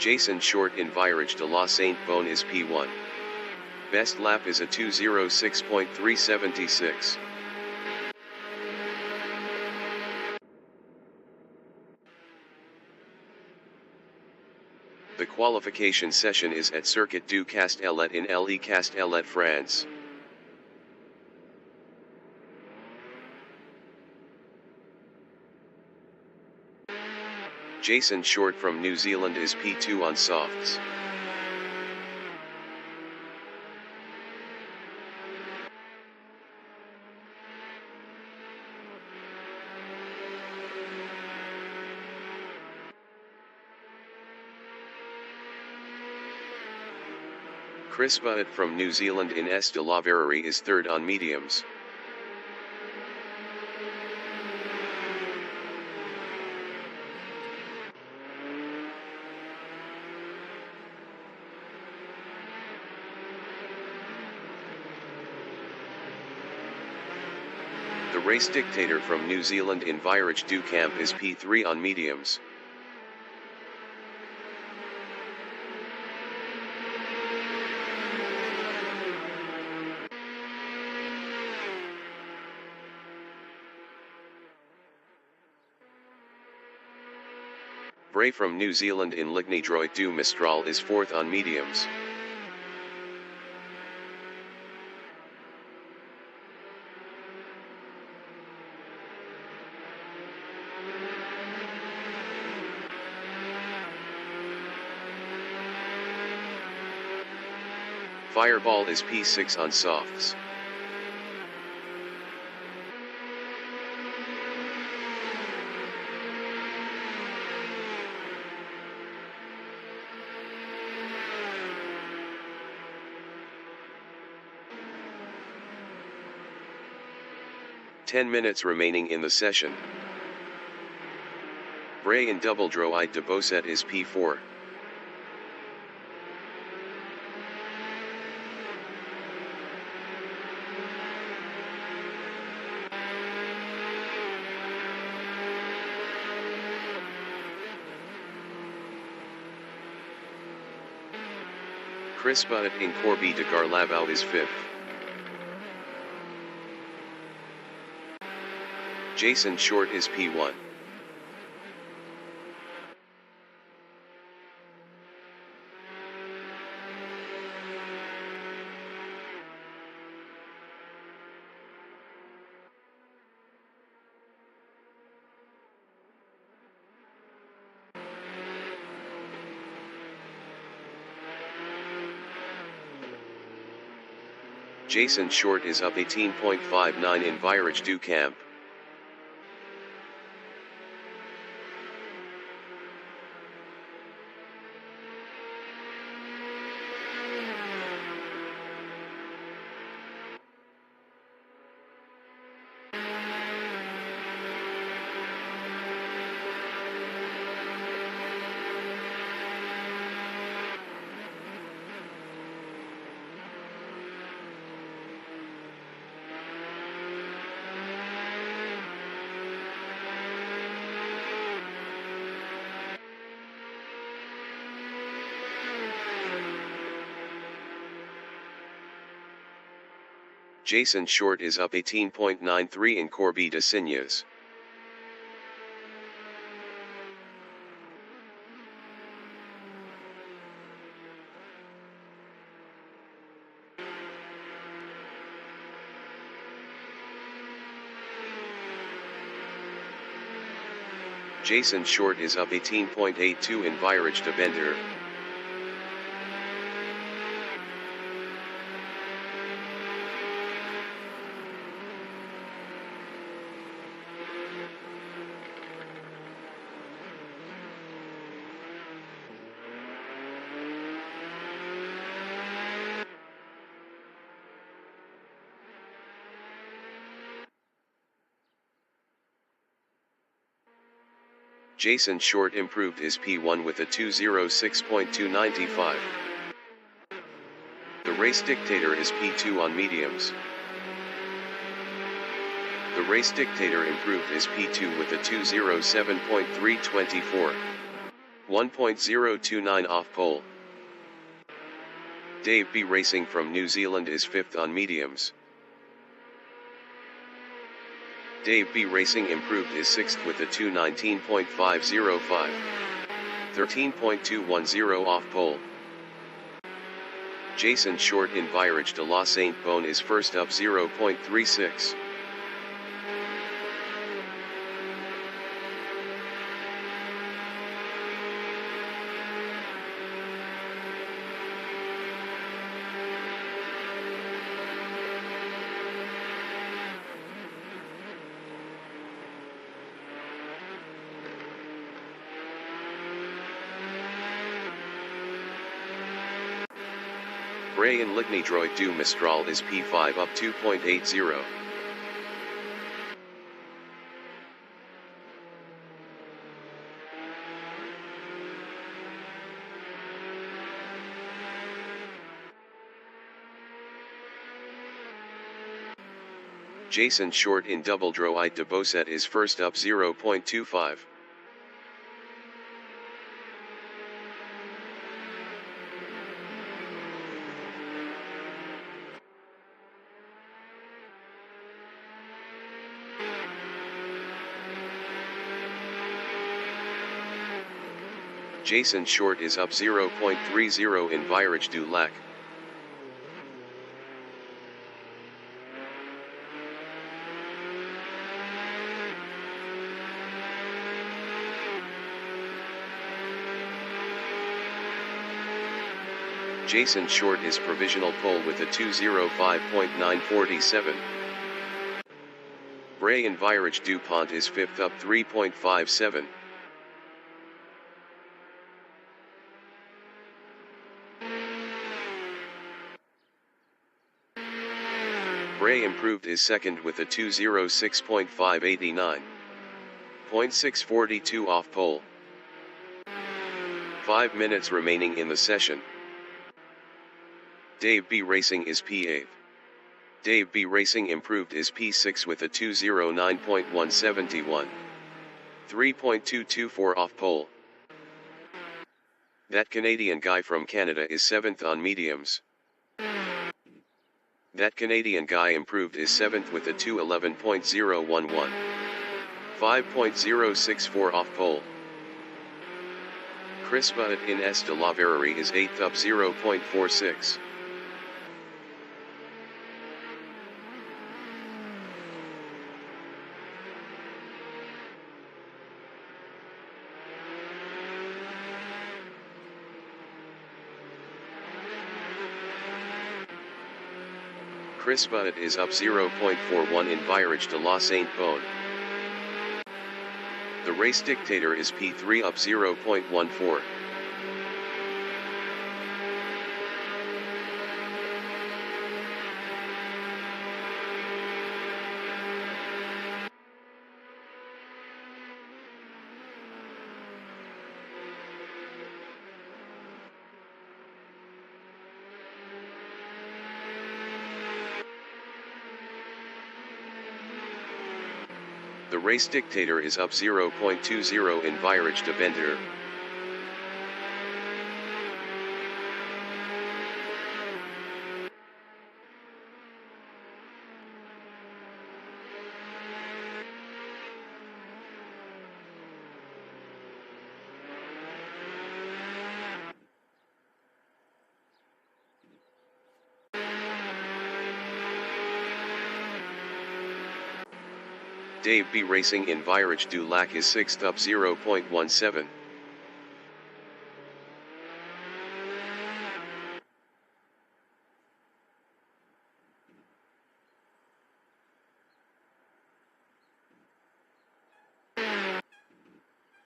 Jason Short in Virage de la Sainte Bonne is P1. Best lap is a 2:06.376. The qualification session is at Circuit du Castellet in Le Castellet, France. Jason Short from New Zealand is P2 on softs. Chris Butt from New Zealand in S de la Verrerie is third on mediums. The race dictator from New Zealand in Virage du Camp is P3 on mediums. Bray from New Zealand in Lignidroit du Mistral is fourth on mediums. Fireball is P6 on softs. Ten minutes remaining in the session. Bray in Double Droit de Bosset is P4. Chris Butt in Corby de Garlavau is fifth. Jason Short is P1. Jason Short is up 18.59 in Virage du Camp. Jason Short is up 18.93 in Corby de Signes. Jason Short is up 18.82 in Virage de Bender. Jason Short improved his P1 with a 2:06.295. The race dictator is P2 on mediums. The race dictator improved his P2 with a 2:07.324. 1.029 off pole. Dave B Racing from New Zealand is 5th on mediums. Dave B Racing improved is 6th with a 2:19.505. 13.210 off pole. Jason Short in Virage de la Sainte-Bonne is first up 0.36. Bray and Ligny Droit du Mistral is P5 up 2.80. Jason Short in Double Droit de Beausset is first up 0.25. Jason Short is up 0.30 in Virage du Lac. Jason Short is provisional pole with a 2:05.947. Bray in Virage du Pont is 5th up 3.57. Bray improved is 2nd with a 2:06.589. 0.642 off pole. 5 minutes remaining in the session. Dave B Racing is P8. Dave B Racing improved is P6 with a 2:09.171. 3.224 off pole. That Canadian guy from Canada is 7th on mediums. That Canadian guy improved is 7th with a 2:11.011. 5.064 off pole. Chris Butt in S de la Verrerie is 8th up 0.46. Chris Butt is up 0.41 in Virage de la Sainte-Bonne. The race dictator is P3 up 0.14. The race dictator is up 0.20 in Virage de Vendure. Dave B Racing in Virage du Lac is 6th up 0.17.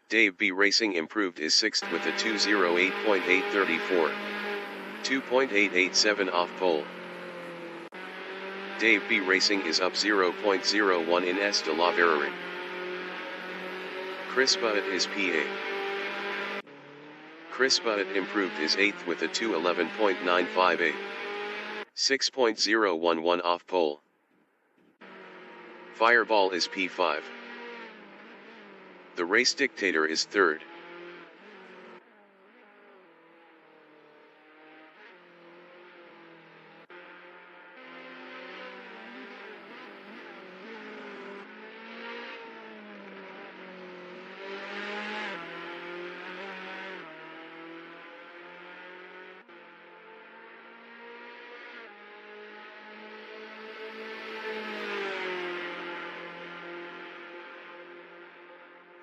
Dave B Racing improved is 6th with a 2:08.834. 2.887 off pole. Dave B Racing is up 0.01 in S de la Verrerie. Chris Butt is P8. Chris Butt improved is 8th with a 2:11.958. 6.011 off pole. Fireball is P5. The race dictator is 3rd.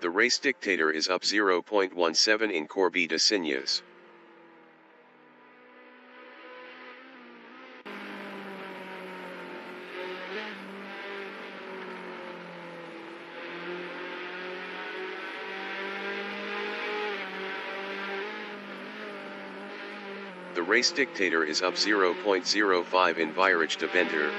The race dictator is up 0.17 in Corby de Signes. The race dictator is up 0.05 in Virage de Bender.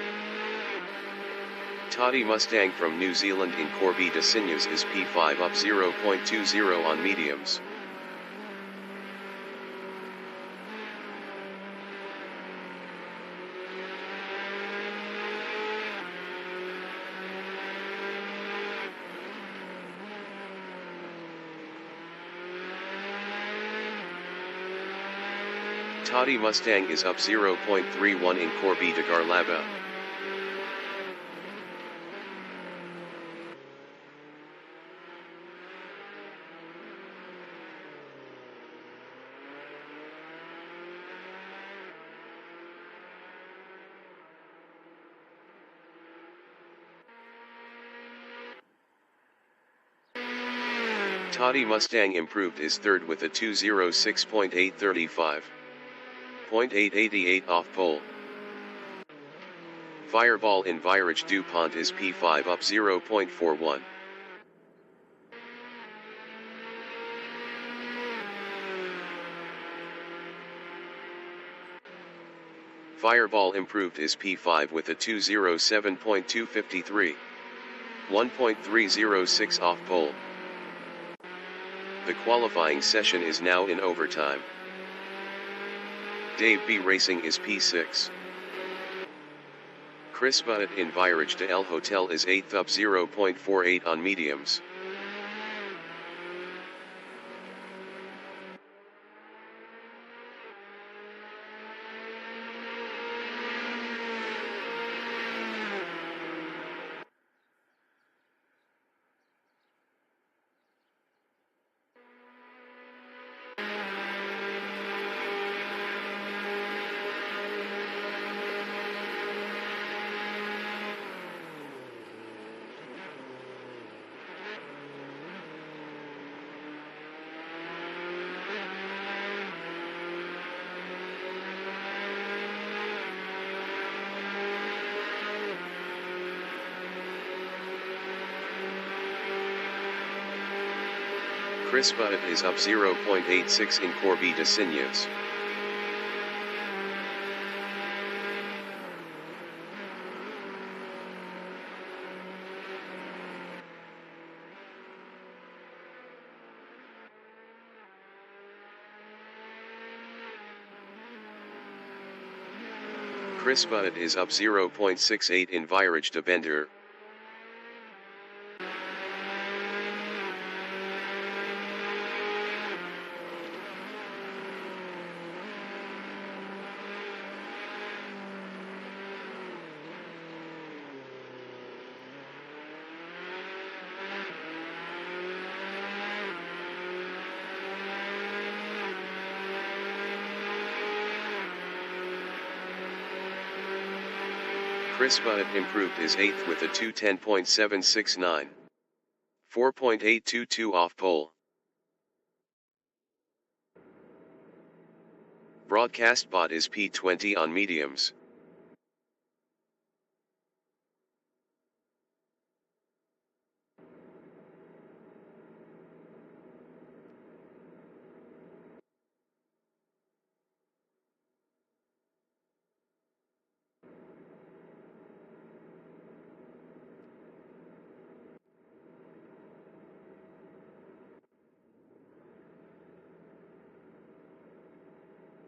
Toddy Mustang from New Zealand in Corby de Signes is P5 up 0.20 on mediums. Toddy Mustang is up 0.31 in Corby de Garlava. Toddy Mustang improved is third with a 206.835. 0.888 off pole. Fireball in Virage DuPont is P5 up 0.41. Fireball improved is P5 with a 207.253. 1.306 off pole. The qualifying session is now in overtime. Dave B Racing is P6. Chris Butt in Virage de El Hotel is 8th up 0.48 on mediums. Chris Butt is up 0.86 in Corby de Signes. Chris Butt is up 0.68 in Virage de Bender. Chris Butt improved is 8th with a 210.769. 4.822 off pole. Broadcast bot is P20 on mediums.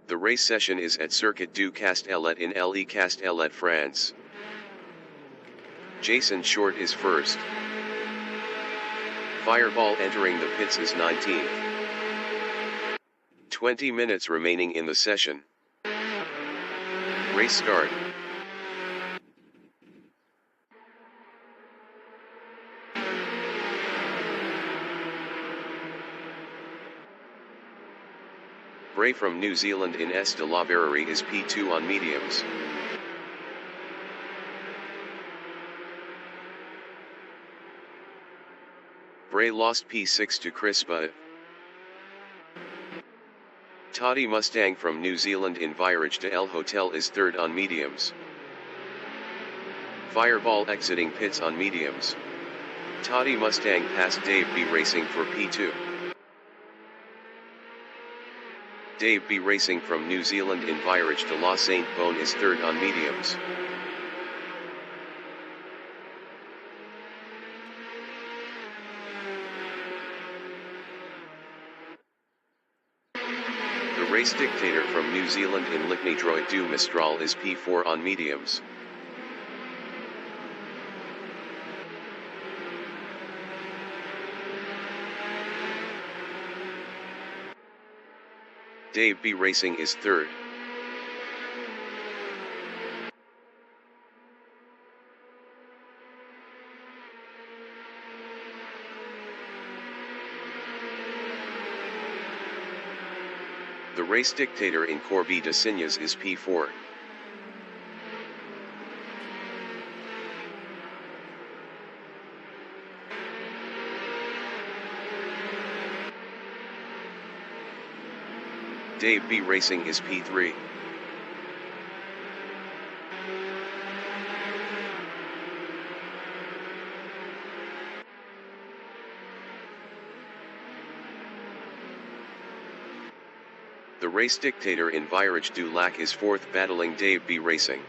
The race session is at Circuit du Castellet in Le Castellet, France. Jason Short is first. Fireball entering the pits is 19th. 20 minutes remaining in the session. Race start. Bray from New Zealand in S de la Verrerie is P2 on mediums. Bray lost P6 to Crispa. Toddy Mustang from New Zealand in Viarage de El Hotel is third on mediums. Fireball exiting pits on mediums. Toddy Mustang passed Dave B Racing for P2. Dave B Racing from New Zealand in Viarage de La Saint Bone is third on mediums. The Race Dictator from New Zealand in Lignidroit du Mistral is P4 on mediums. Dave B Racing is third. The Race Dictator in Corby de Signes is P4. Dave B Racing is P3. The Race Dictator in Viarage du Lac is fourth, battling Dave B Racing.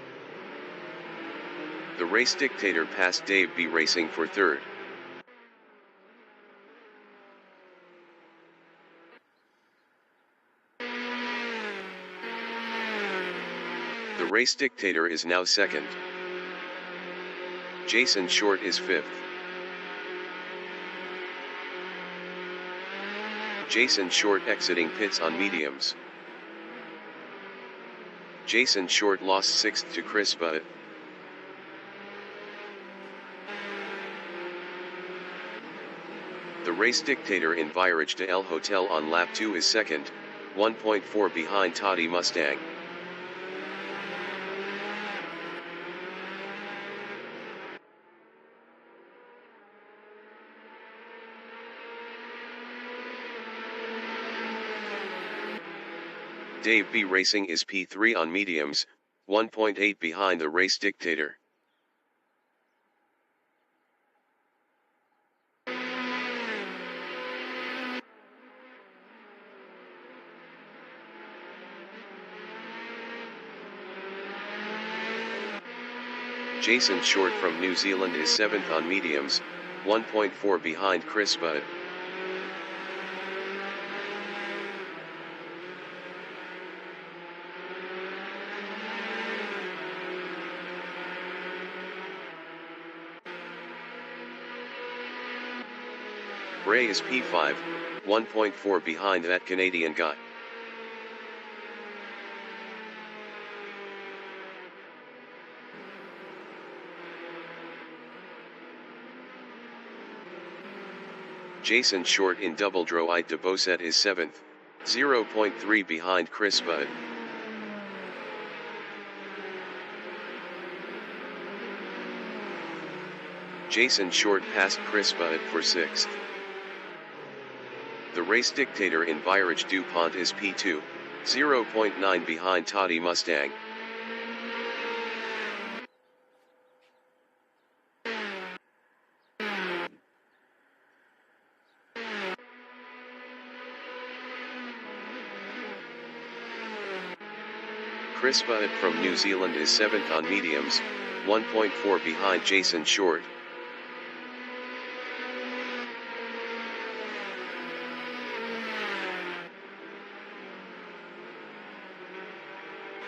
The Race Dictator passed Dave B Racing for third. The Race Dictator is now second. Jason Short is fifth. Jason Short exiting pits on mediums. Jason Short lost sixth to Crispa. The Race Dictator in Viarage de El Hotel on lap 2 is second, 1.4 behind Toddy Mustang. Dave B Racing is P3 on mediums, 1.8 behind the Race Dictator. Jason Short from New Zealand is 7th on mediums, 1.4 behind Crispa. Bray is P5, 1.4 behind that Canadian guy. Jason Short in Double Droit de Bosset is 7th, 0.3 behind Crispa. Jason Short passed Crispa for 6th. The Race Dictator in Viarage du Pont is P2, 0.9 behind Toddy Mustang. Crispa from New Zealand is 7th on mediums, 1.4 behind Jason Short.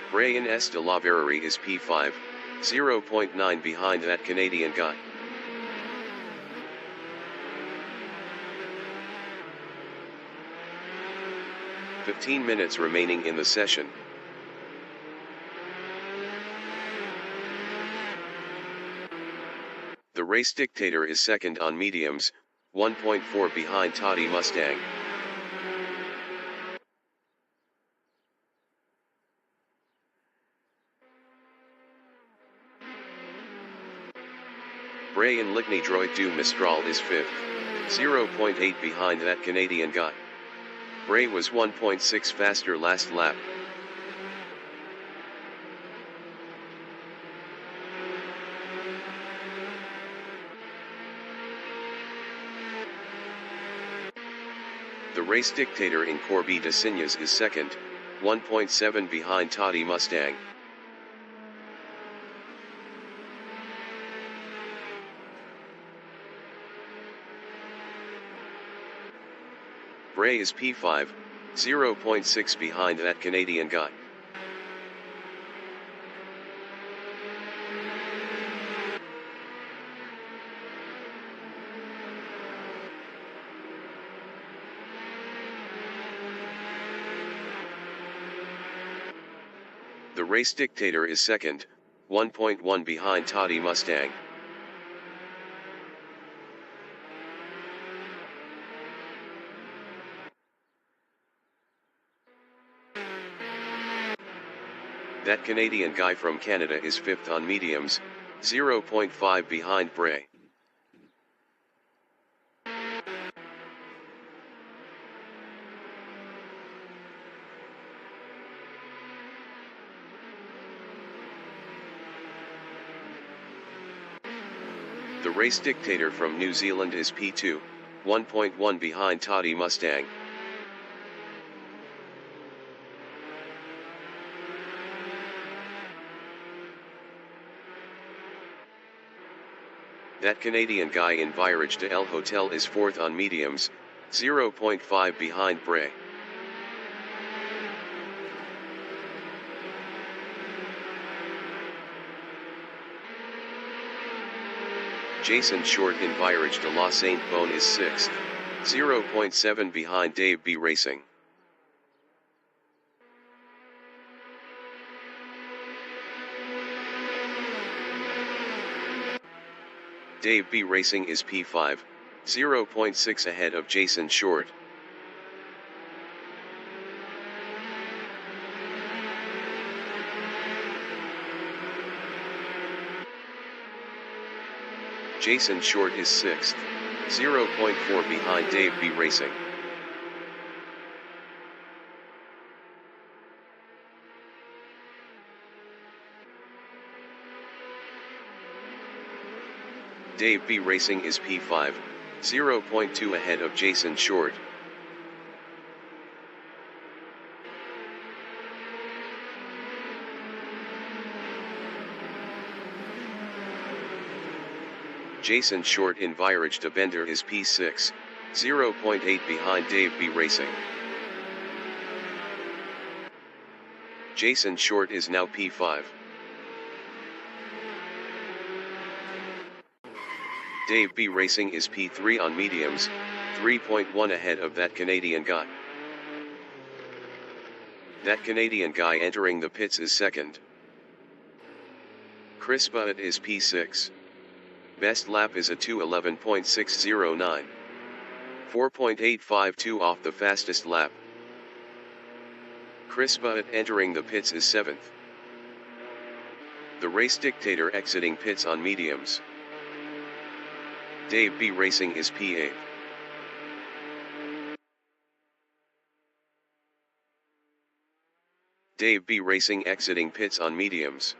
Brian S. de la Verrerie is P5, 0.9 behind that Canadian guy. "15 minutes remaining in the session. The Race Dictator is 2nd on mediums, 1.4 behind Toddy Mustang. Bray in Lignidroit du Mistral is 5th. 0.8 behind that Canadian guy. Bray was 1.6 faster last lap. The race dictator in Corby de Signes is second, 1.7 behind Toddy Mustang. Bray is P5, 0.6 behind that Canadian guy. The race dictator is second, 1.1 behind Toddy Mustang. That Canadian guy from Canada is fifth on mediums, 0.5 behind Bray. The race dictator from New Zealand is P2, 1.1 behind Toddy Mustang. That Canadian guy in Virage de El Hotel is fourth on mediums, 0.5 behind Bray. Jason Short in Virage de la Sainte-Bonne is sixth, 0.7 behind Dave B Racing. Dave B Racing is P5, 0.6 ahead of Jason Short. Jason Short is sixth, 0.4 behind Dave B Racing. Dave B Racing is P5, 0.2 ahead of Jason Short. Jason Short in Virage de Bender is P6, 0.8 behind Dave B Racing. Jason Short is now P5. Dave B Racing is P3 on mediums, 3.1 ahead of that Canadian guy. That Canadian guy entering the pits is second. Chris Butt is P6. Best lap is a 2:11.609. 4.852 off the fastest lap. Chris Butt entering the pits is seventh. The race dictator exiting pits on mediums. Dave B Racing is P8. Dave B Racing exiting pits on mediums.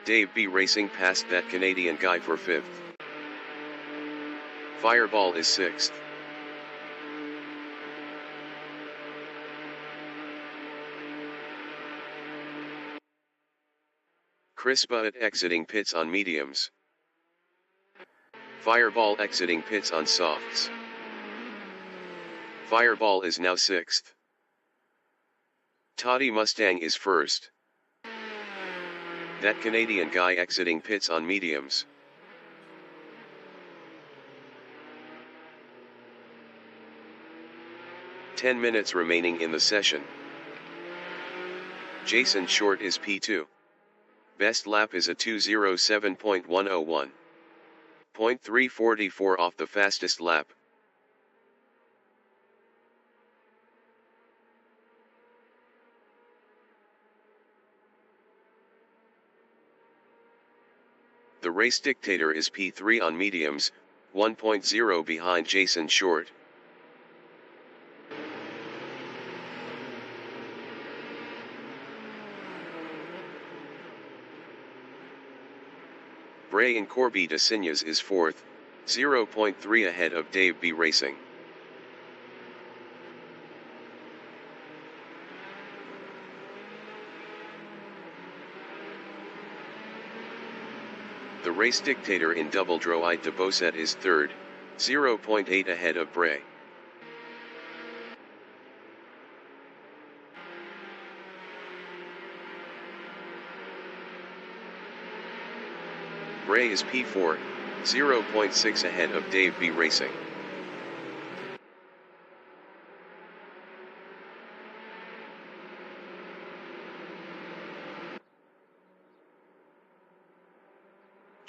Dave B Racing passed that Canadian guy for fifth. Fireball is sixth. Chris Butt exiting pits on mediums. Fireball exiting pits on softs. Fireball is now sixth. Toddy Mustang is first. That Canadian guy exiting pits on mediums. "10 minutes remaining in the session. Jason Short is P2. Best lap is a 2:07.101. 0.344 off the fastest lap. The race dictator is P3 on mediums, 1.0 behind Jason Short. Bray and Corby DeSignas is 4th, 0.3 ahead of Dave B Racing. The race dictator in double draw I de Bosset is 3rd, 0.8 ahead of Bray. Bray is P4, 0.6 ahead of Dave B Racing.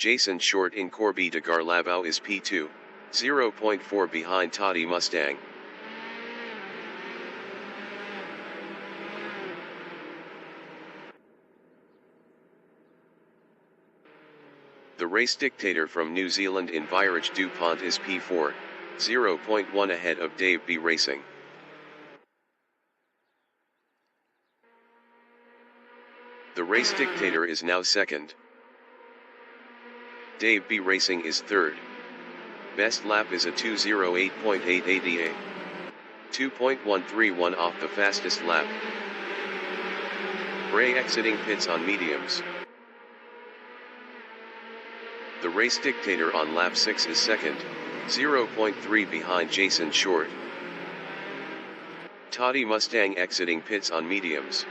Jason Short in Corby de Garlavao is P2, 0.4 behind Toddy Mustang. The race dictator from New Zealand in Virage DuPont is P4, 0.1 ahead of Dave B Racing. The race dictator is now 2nd. Dave B Racing is 3rd. Best lap is a 2:08.8 ADA. 2.131 off the fastest lap. Bray exiting pits on mediums. The race dictator on lap 6 is 2nd, 0.3 behind Jason Short. Toddy Mustang exiting pits on mediums.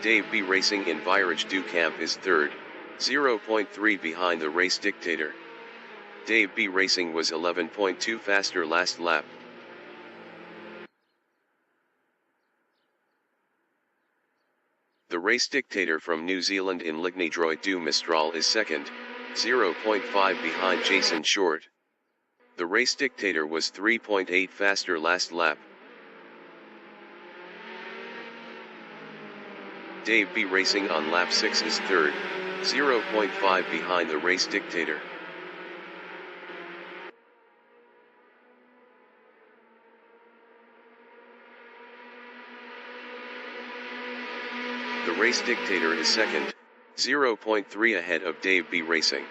Dave B Racing in Virage du Camp is 3rd, 0.3 behind the race dictator. Dave B Racing was 11.2 faster last lap. The race dictator from New Zealand in Ligny Droit du Mistral is 2nd, 0.5 behind Jason Short. The race dictator was 3.8 faster last lap. Dave B Racing on lap 6 is 3rd, 0.5 behind the race dictator. The race dictator is 2nd, 0.3 ahead of Dave B Racing.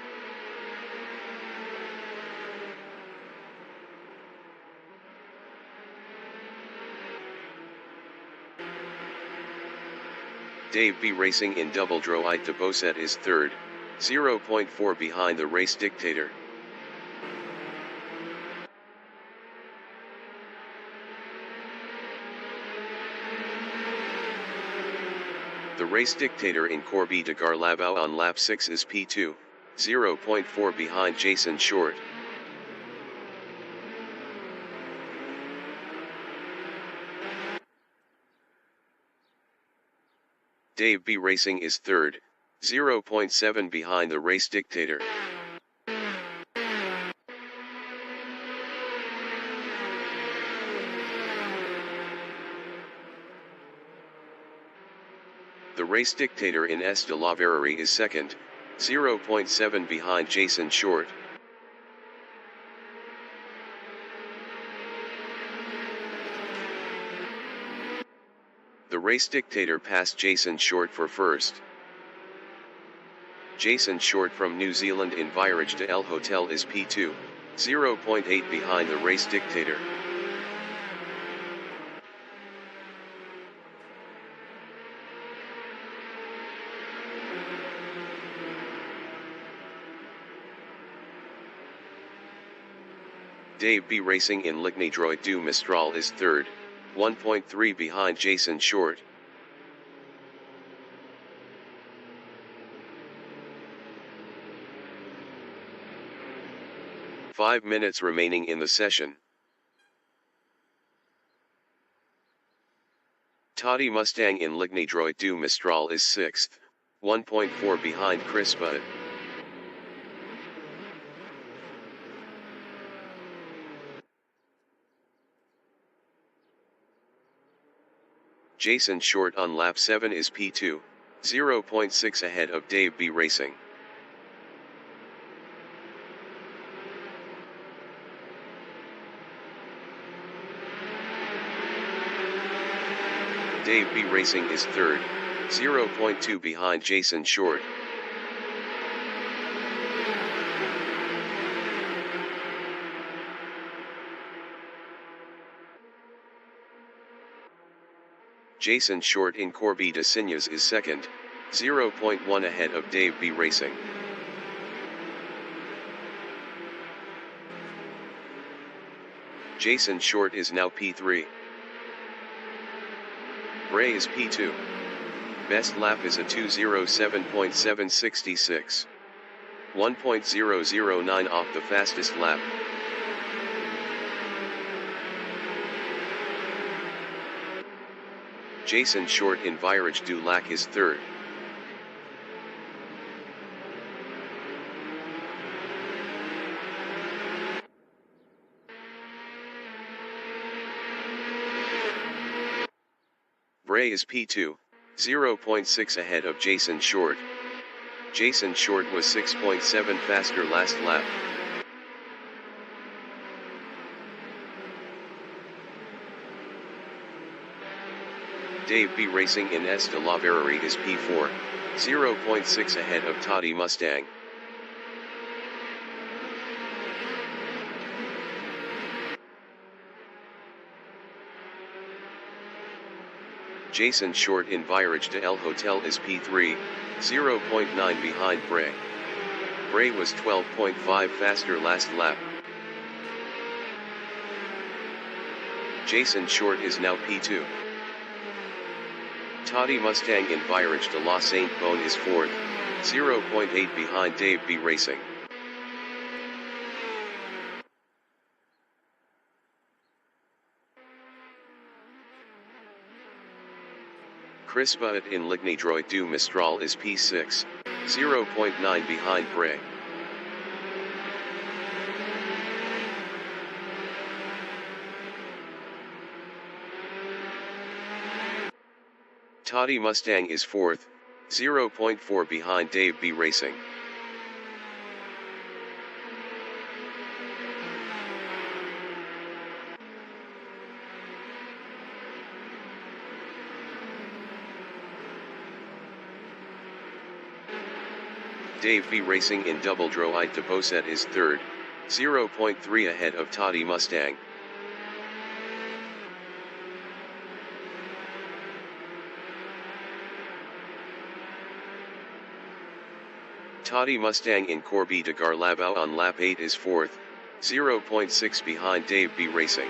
Dave B Racing in double draw I de Bosset is 3rd, 0.4 behind the race dictator. The race dictator in Corby de Garlavao on lap 6 is P2, 0.4 behind Jason Short. Dave B Racing is 3rd, 0.7 behind the race dictator. The race dictator in S de la Verrerie is 2nd, 0.7 behind Jason Short. The race dictator passed Jason Short for 1st. Jason Short from New Zealand in Virage de El Hotel is P2, 0.8 behind the race dictator. Dave B Racing in Ligny Droit du Mistral is 3rd, 1.3 behind Jason Short. Five minutes remaining in the session. Toddy Mustang in Ligny Droit du Mistral is 6th, 1.4 behind Chris Budd. Jason Short on lap 7 is P2, 0.6 ahead of Dave B Racing. Dave B Racing is third, 0.2 behind Jason Short. Jason Short in Corby de Signes is second, 0.1 ahead of Dave B Racing. Jason Short is now P3. Bray is P2. Best lap is a 2:07.766. 1.009 off the fastest lap. Jason Short in Virage du Lac is third. Bray is P2, 0.6 ahead of Jason Short. Jason Short was 6.7 faster last lap. Dave B Racing in S de la Verrerie is P4, 0.6 ahead of Toddy Mustang. Jason Short in Virage de El Hotel is P3, 0.9 behind Bray. Bray was 12.5 faster last lap. Jason Short is now P2. Toddy Mustang in Virage de la Sainte-Bonne is fourth, 0.8 behind Dave B Racing. Chris Butt in Ligny Droit du Mistral is P6, 0.9 behind Bray. Toddy Mustang is fourth, 0.4 behind Dave B Racing. Dave B Racing in Double Droit de Beausset is third, 0.3 ahead of Toddy Mustang. Toddy Mustang in Corby de Garlabau on lap 8 is fourth, 0.6 behind Dave B Racing.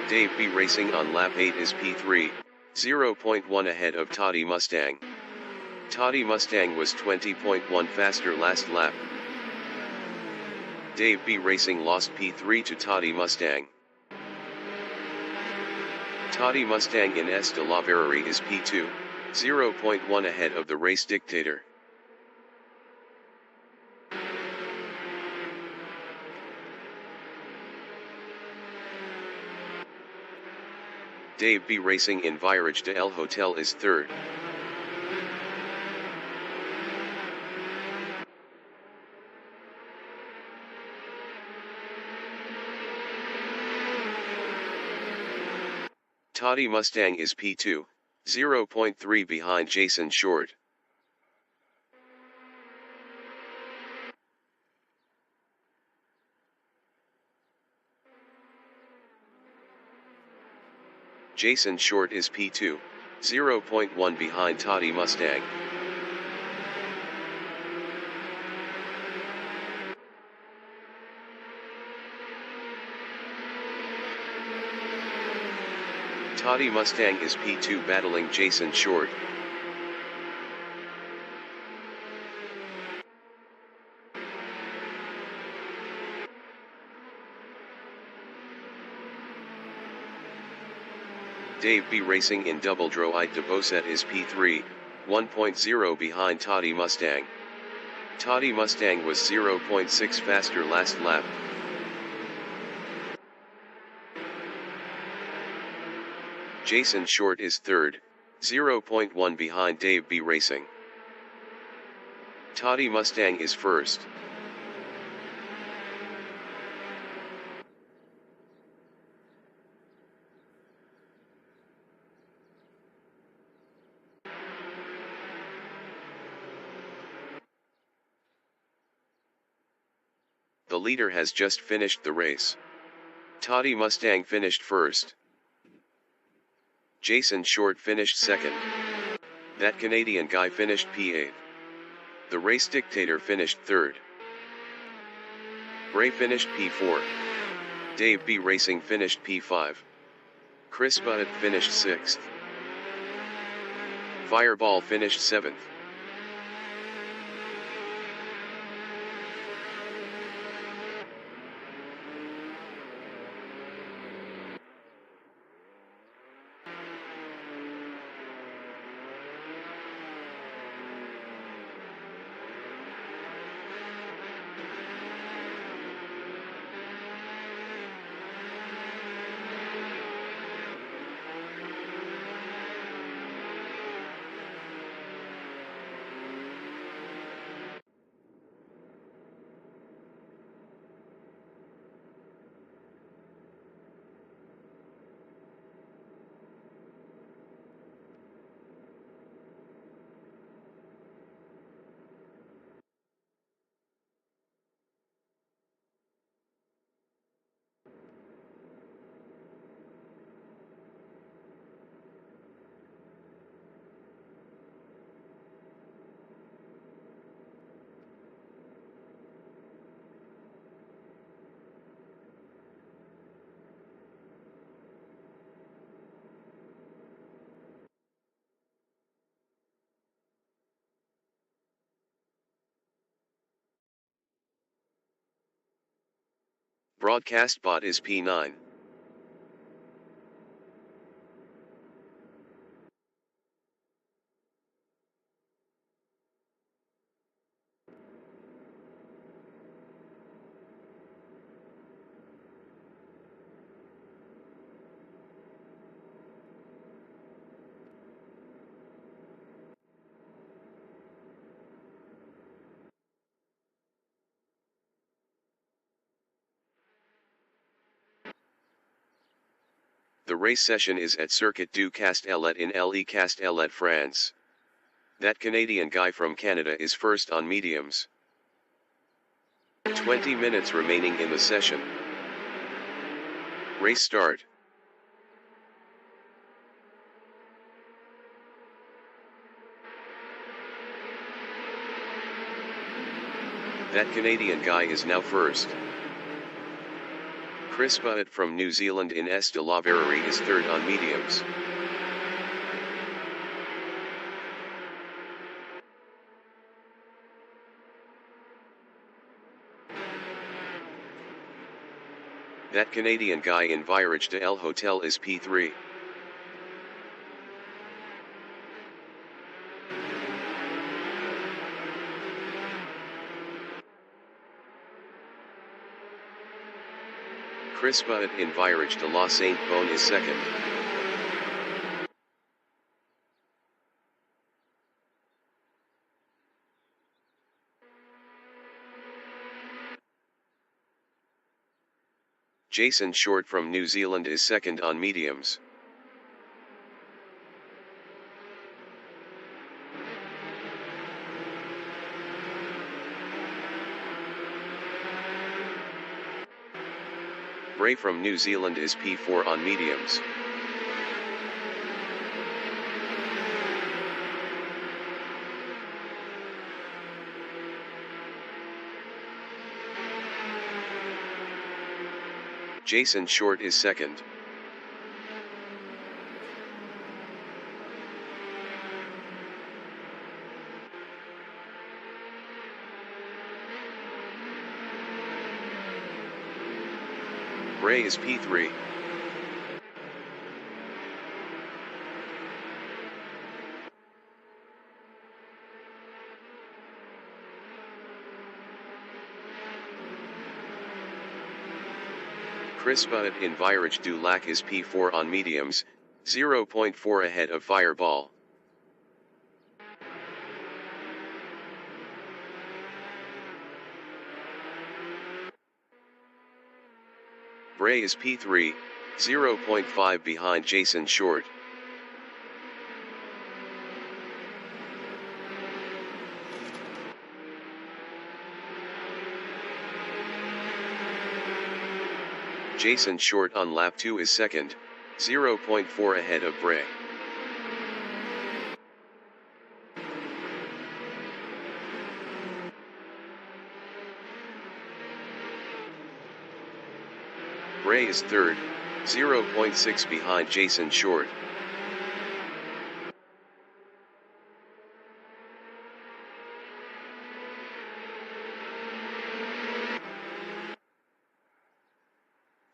Dave B Racing on lap 8 is P3, 0.1 ahead of Toddy Mustang. Toddy Mustang was 20.1 faster last lap. Dave B Racing lost P3 to Toddy Mustang. Toddy Mustang in S de la Verrerie is P2, 0.1 ahead of the race dictator. Dave B Racing in Virage de El Hotel is third. Toddy Mustang is P2, 0.3 behind Jason Short. Jason Short is P2, 0.1 behind Toddy Mustang. Toddy Mustang is P2 battling Jason Short. Dave B Racing in Double Droit de Beausset is P3, 1.0 behind Toddy Mustang. Toddy Mustang was 0.6 faster last lap. Jason Short is third, 0.1 behind Dave B Racing. Toddy Mustang is first. The leader has just finished the race. Toddy Mustang finished first. Jason Short finished second. That Canadian guy finished P8. The race dictator finished third. Bray finished P4. Dave B Racing finished P5. Chris Butt finished 6th. Fireball finished 7th. Broadcast bot is P9. The race session is at Circuit du Castellet in Le Castellet, France. That Canadian guy from Canada is first on mediums. 20 minutes remaining in the session. Race start. That Canadian guy is now first. Chris Butt from New Zealand in S de la Verrerie is third on mediums. That Canadian guy in Virage de El Hotel is P3. Chris Butt in Virage de la Sainte-Bonne is second. Jason Short from New Zealand is second on mediums. Bray from New Zealand is P4 on mediums. Jason Short is second. Bray is P3. Crispa in Virage du Lac is P4 on mediums, 0.4 ahead of Fireball. Bray is P3, 0.5 behind Jason Short. Jason Short on lap 2 is second, 0.4 ahead of Bray. Bray is third, 0.6 behind Jason Short.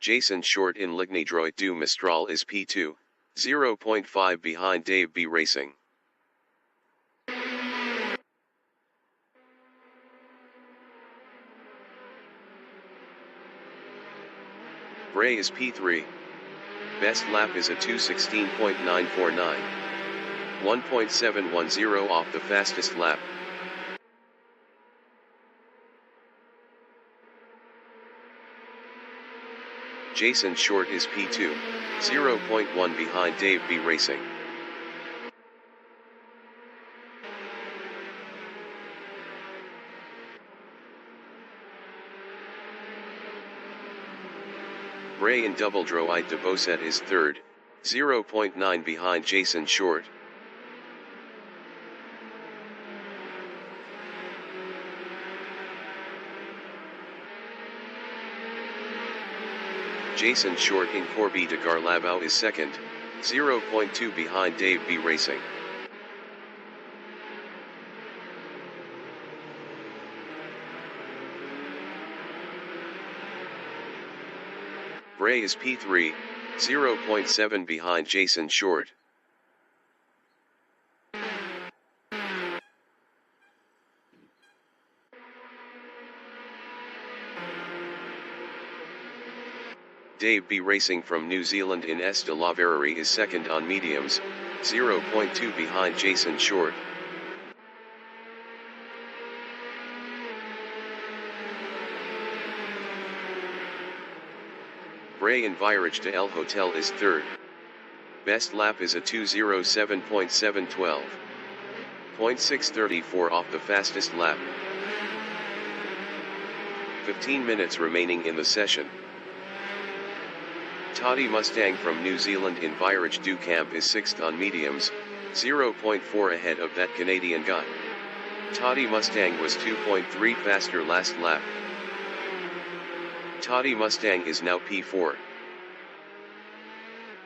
Jason Short in Ligny Droit du Mistral is P2, 0.5 behind Dave B Racing. Bray is P3. Best lap is a 2:16.949. 1.710 off the fastest lap. Jason Short is P2, 0.1 behind Dave B Racing. Bray in Double Droit de Beausset is third, 0.9 behind Jason Short. Jason Short in Corby de Garlabau is second, 0.2 behind Dave B Racing. Bray is P3, 0.7 behind Jason Short. Dave B Racing from New Zealand in S de la Verrerie is second on mediums, 0.2 behind Jason Short. Bray in Virage de El Hotel is third. Best lap is a 2:07.712. 0.634 off the fastest lap. 15 minutes remaining in the session. Toddy Mustang from New Zealand in Virage du Camp is sixth on mediums, 0.4 ahead of that Canadian guy. Toddy Mustang was 2.3 faster last lap. Toddy Mustang is now P4.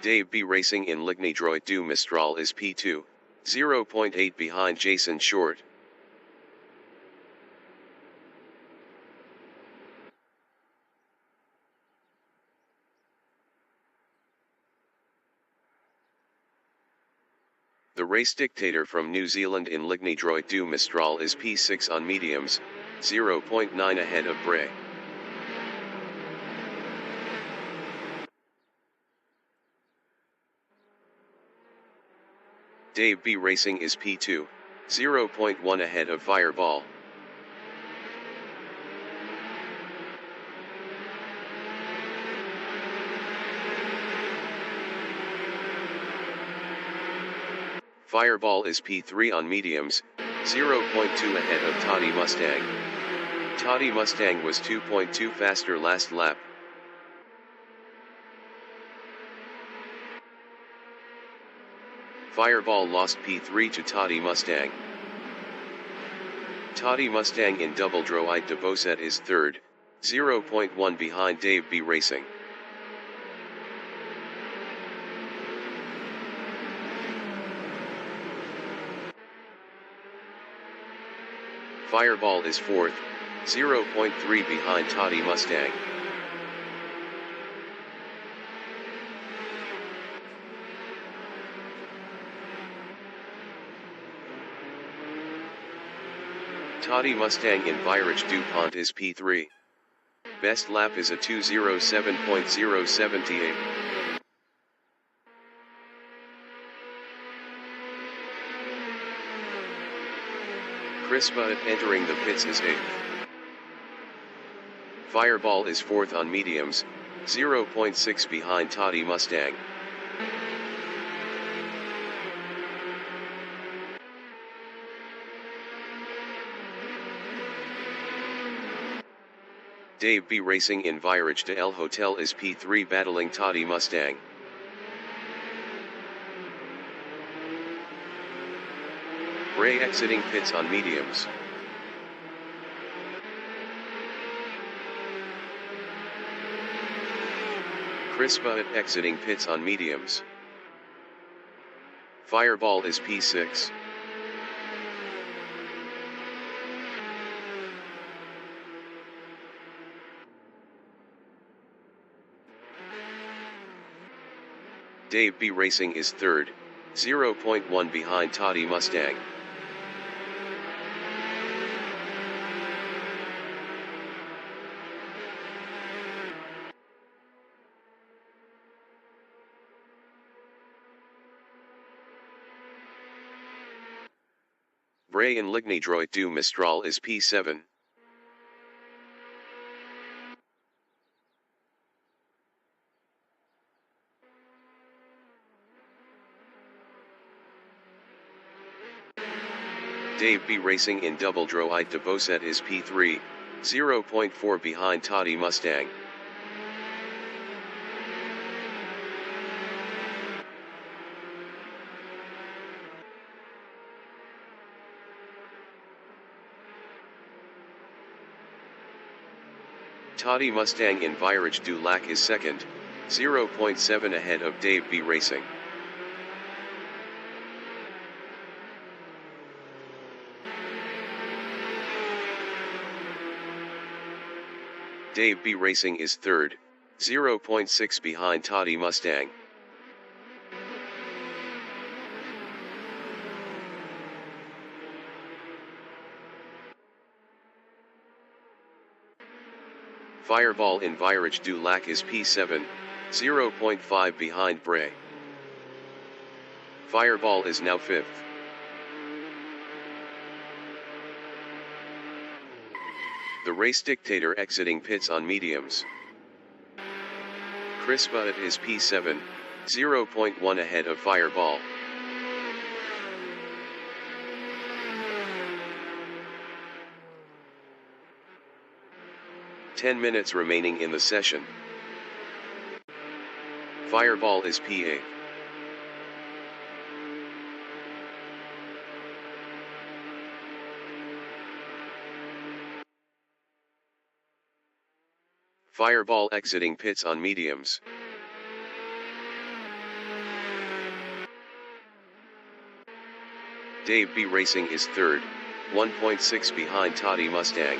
Dave B Racing in Ligny Droit du Mistral is P2, 0.8 behind Jason Short. The race dictator from New Zealand in Ligny Droit du Mistral is P6 on mediums, 0.9 ahead of Bray. Dave B Racing is P2, 0.1 ahead of Fireball. Fireball is P3 on mediums, 0.2 ahead of Toddy Mustang. Toddy Mustang was 2.2 faster last lap. Fireball lost P3 to Toddy Mustang. Toddy Mustang in Double Droit de Beausset is third, 0.1 behind Dave B Racing. Fireball is fourth, 0.3 behind Toddy Mustang. Toddy Mustang in Virage du Pont is P3. Best lap is a 2:07.078. Chris Butt entering the pits is 8th. Fireball is 4th on mediums, 0.6 behind Toddy Mustang. Dave B racing in Virage de El Hotel is P3 battling Toddy Mustang. Bray exiting pits on mediums. Chris Butt exiting pits on mediums. Fireball is P6. Dave B racing is 3rd, 0.1 behind Toddy Mustang. Bray in Lignidroit du Mistral is P7. Dave B racing in Double Droit de Bosset is P3, 0.4 behind Toddy Mustang. Toddy Mustang in Virage du Lac is 2nd, 0.7 ahead of Dave B racing. Dave B racing is 3rd, 0.6 behind Toddy Mustang. Fireball in Virage du Lac is P7, 0.5 behind Bray. Fireball is now 5th. The race dictator exiting pits on mediums. Chris Butt is P7, 0.1 ahead of Fireball. "10 minutes remaining in the session. Fireball is P8. Fireball exiting pits on mediums. Dave B racing is 3rd, 1.6 behind Toddy Mustang.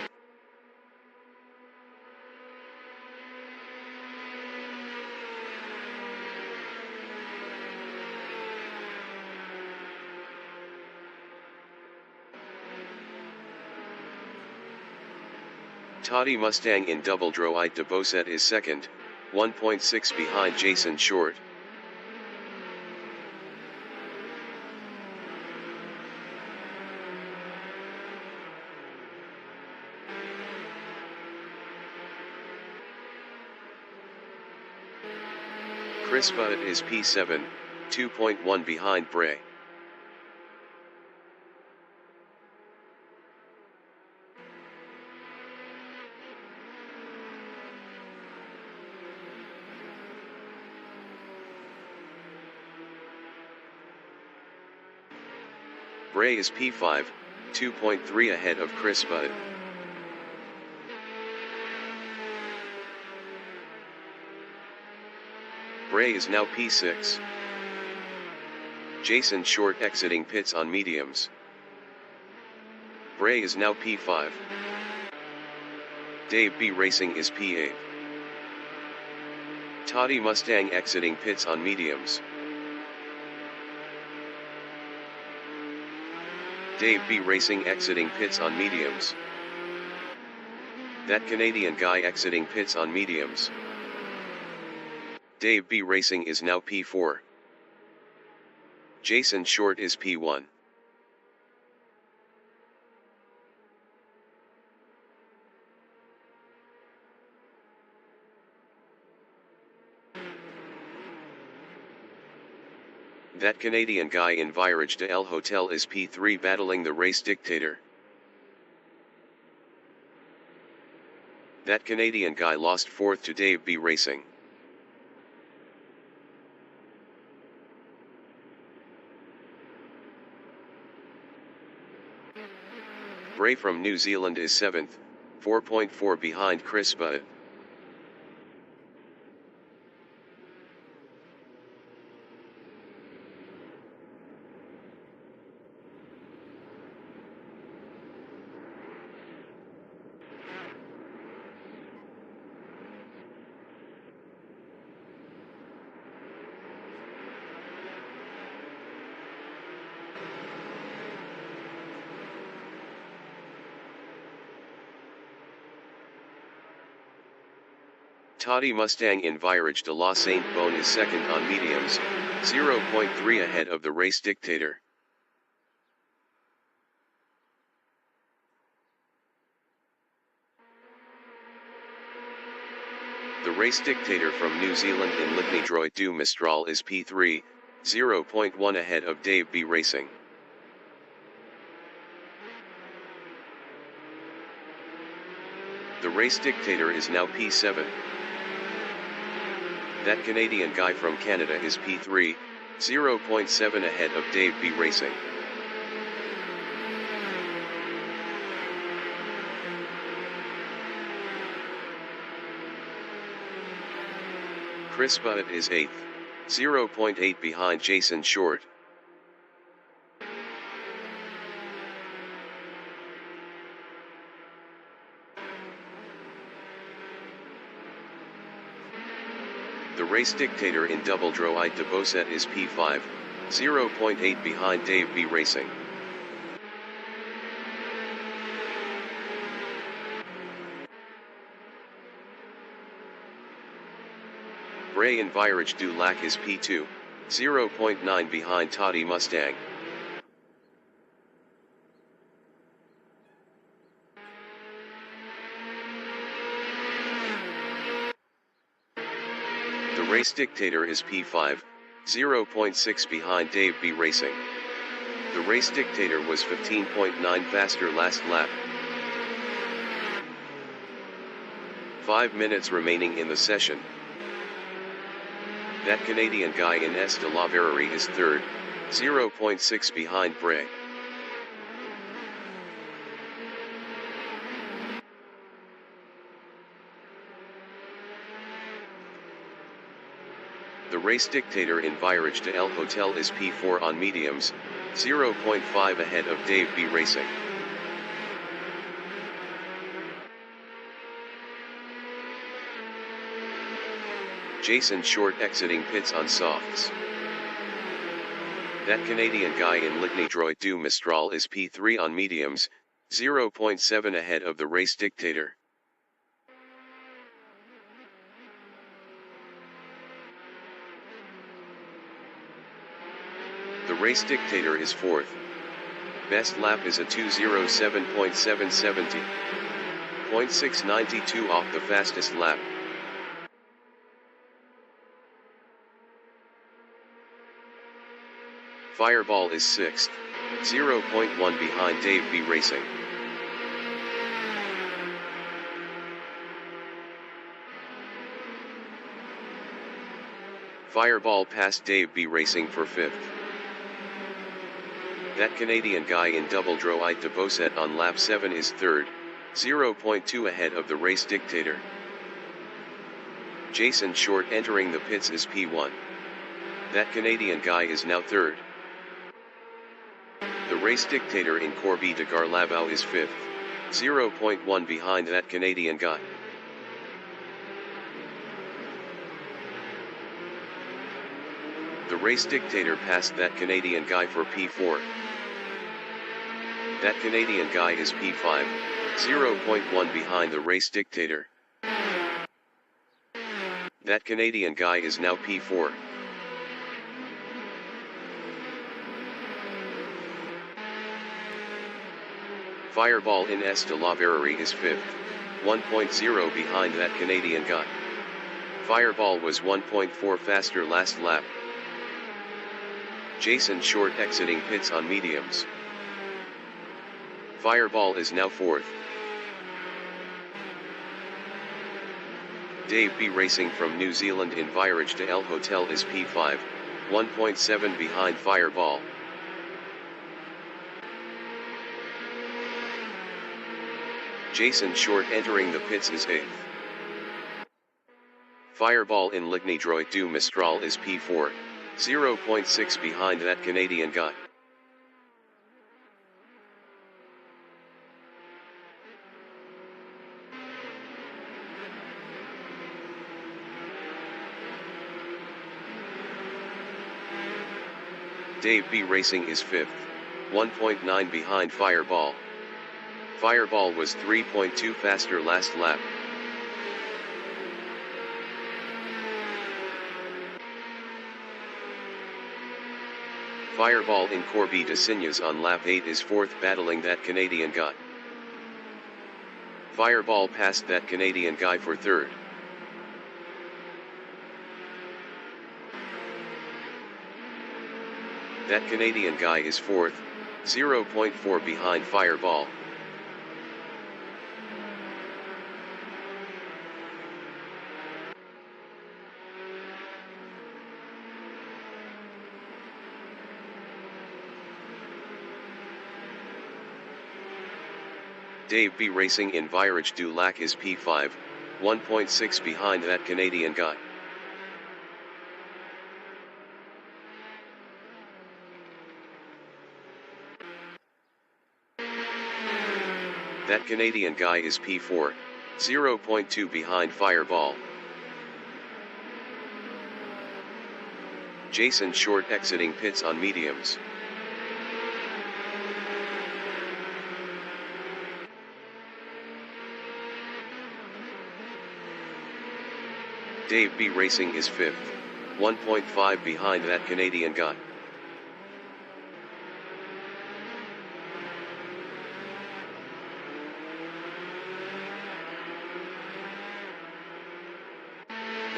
Toddy Mustang in Double Droit de Bosset is 2nd, 1.6 behind Jason Short. Chris Butt is P7, 2.1 behind Bray. Bray is P5, 2.3 ahead of Chris Butt. Bray is now P6. Jason Short exiting pits on mediums. Bray is now P5. Dave B racing is P8. Toddy Mustang exiting pits on mediums. Dave B racing exiting pits on mediums. That Canadian guy exiting pits on mediums. Dave B Racing is now P4. Jason Short is P1. That Canadian guy in Virage de El Hotel is P3 battling the race dictator. That Canadian guy lost 4th to Dave B Racing. Bray from New Zealand is 7th, 4.4 behind Chris Butt. Toddy Mustang in Virage de la Saint Bonne is 2nd on mediums, 0.3 ahead of the race dictator. The race dictator from New Zealand in Ligny Droit du Mistral is P3, 0.1 ahead of Dave B Racing. The race dictator is now P7. That Canadian guy from Canada is P3, 0.7 ahead of Dave B Racing. Chris Butt is 8th, 0.8 behind Jason Short. The race dictator in Double Droit de Beausset is P5, 0.8 behind Dave B Racing. Bray in Virage du Lac is P2, 0.9 behind Toddy Mustang. The race dictator is P5, 0.6 behind Dave B Racing. The race dictator was 15.9 faster last lap. 5 minutes remaining in the session. That Canadian guy in S de la Verrerie is 3rd, 0.6 behind Bray. The race dictator in Virage de El Hotel is P4 on mediums, 0.5 ahead of Dave B Racing. Jason Short exiting pits on softs. That Canadian guy in Ligny Droit du Mistral is P3 on mediums, 0.7 ahead of the race dictator. The race dictator is 4th. Best lap is a 2:07.770. 0.692 off the fastest lap. Fireball is 6th, 0.1 behind Dave B Racing. Fireball passed Dave B Racing for 5th. That Canadian guy in Double Droit de Beausset on lap 7 is 3rd, 0.2 ahead of the race dictator. Jason Short entering the pits is P1. That Canadian guy is now 3rd. The race dictator in Corby de Garlavau is 5th, 0.1 behind that Canadian guy. The race dictator passed that Canadian guy for P4. That Canadian guy is P5, 0.1 behind the race dictator. That Canadian guy is now P4. Fireball in de la Verrerie is 5th, 1.0 behind that Canadian guy. Fireball was 1.4 faster last lap. Jason Short exiting pits on mediums. Fireball is now 4th. Dave B racing from New Zealand in Virage de El Hotel is P5, 1.7 behind Fireball. Jason Short entering the pits is 8th. Fireball in Ligny Droit du Mistral is P4, 0.6 behind that Canadian guy. Dave B racing is 5th, 1.9 behind Fireball. Fireball was 3.2 faster last lap. Fireball in Corby de Signes on lap 8 is 4th battling that Canadian guy. Fireball passed that Canadian guy for 3rd. That Canadian guy is 4th, 0.4 behind Fireball. Dave B racing in Virage du Lac is P5, 1.6 behind that Canadian guy. That Canadian guy is P4, 0.2 behind Fireball. Jason Short exiting pits on mediums. Dave B racing is 5th, 1.5 behind that Canadian guy.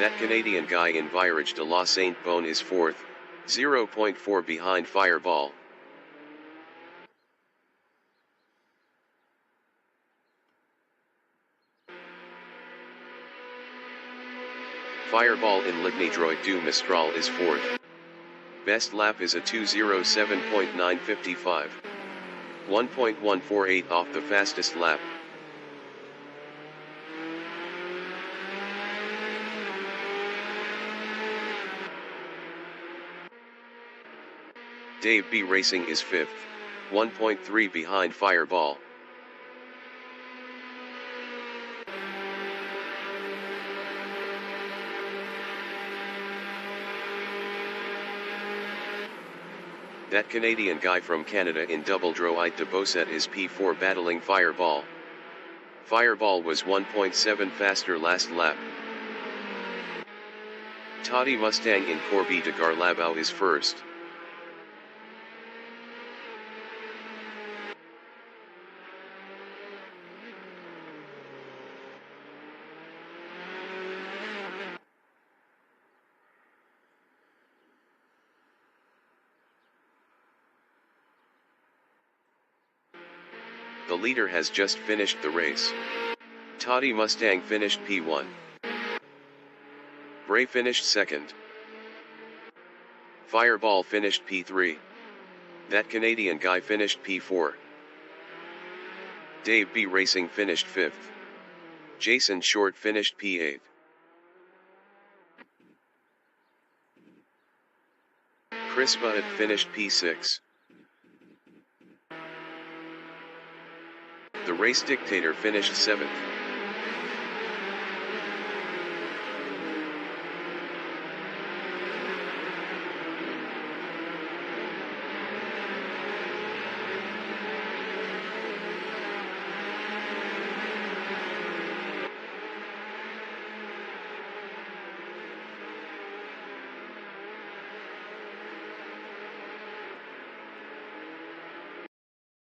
That Canadian guy in Virage de la Sainte-Bonne is 4th, 0.4 behind Fireball. Fireball in Ligny Droit du Mistral is 4th. Best lap is a 2:07.955. 1.148 off the fastest lap. Dave B racing is 5th, 1.3 behind Fireball. That Canadian guy from Canada in Double Droit de Beausset is P4 battling Fireball. Fireball was 1.7 faster last lap. Toddy Mustang in Corby de Garlabau is 1st. The leader has just finished the race. Toddy Mustang finished P1. Bray finished 2nd. Fireball finished P3. That Canadian guy finished P4. Dave B racing finished 5th. Jason Short finished P8. Chris Budd finished P6. The race dictator finished 7th.